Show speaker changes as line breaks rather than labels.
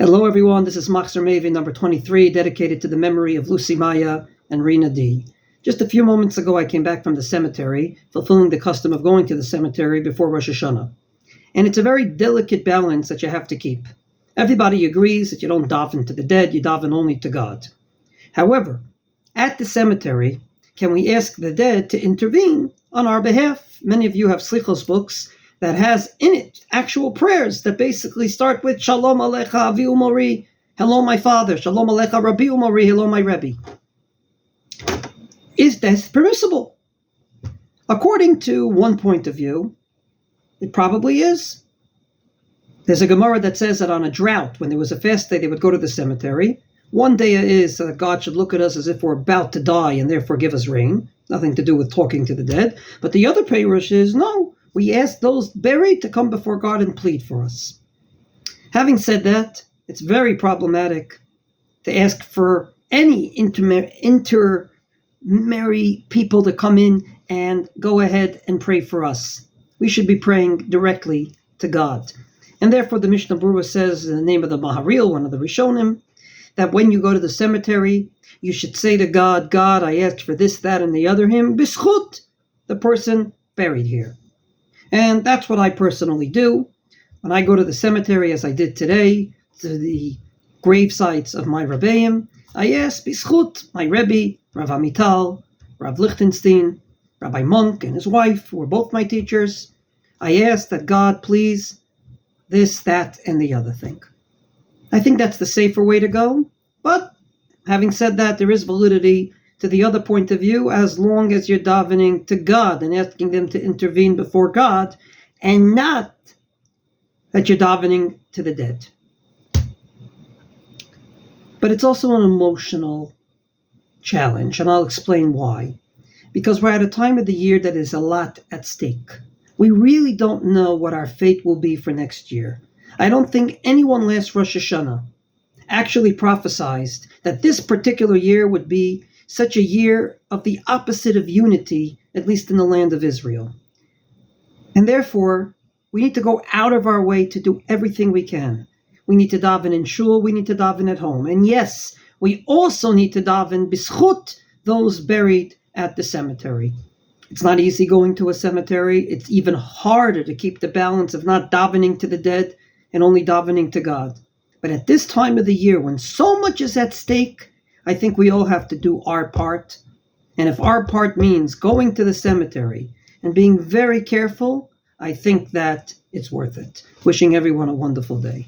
Hello everyone, this is Machzor Maven number 23, dedicated to the memory of Lucy Maya and Rena D. Just a few moments ago I came back from the cemetery, fulfilling the custom of going to the cemetery before Rosh Hashanah. And it's a very delicate balance that you have to keep. Everybody agrees that you don't daven to the dead, you daven only to God. However, at the cemetery, can we ask the dead to intervene on our behalf? Many of you have slichos books that has in it actual prayers that basically start with Shalom Alecha Avi Umori, hello my father, Shalom Alecha Rabbi Umori, hello my Rebbe. Is this permissible? According to one point of view, it probably is. There's a Gemara that says that on a drought, when there was a fast day, they would go to the cemetery. One day is that God should look at us as if we're about to die and therefore give us rain. Nothing to do with talking to the dead. But the other Perush is, no, we ask those buried to come before God and plead for us. Having said that, it's very problematic to ask for any intermarry people to come in and go ahead and pray for us. We should be praying directly to God. And therefore the Mishnah Berurah says in the name of the Maharil, one of the Rishonim, that when you go to the cemetery, you should say to God, God, I ask for this, that, and the other him, b'schut, the person buried here. And that's what I personally do. When I go to the cemetery, as I did today, to the grave sites of my Rebbeim, I ask b'schut, my Rebbe, Rav Amital, Rav Lichtenstein, Rabbi Monk and his wife, who were both my teachers. I ask that God please this, that, and the other thing. I think that's the safer way to go. But having said that, there is validity to the other point of view, as long as you're davening to God and asking them to intervene before God, and not that you're davening to the dead. But it's also an emotional challenge, and I'll explain why. Because we're at a time of the year that is a lot at stake. We really don't know what our fate will be for next year. I don't think anyone last Rosh Hashanah actually prophesied that this particular year would be such a year of the opposite of unity, at least in the land of Israel. And therefore, we need to go out of our way to do everything we can. We need to daven in shul, we need to daven at home. And yes, we also need to daven b'schut those buried at the cemetery. It's not easy going to a cemetery. It's even harder to keep the balance of not davening to the dead and only davening to God. But at this time of the year, when so much is at stake, I think we all have to do our part. And if our part means going to the cemetery and being very careful, I think that it's worth it. Wishing everyone a wonderful day.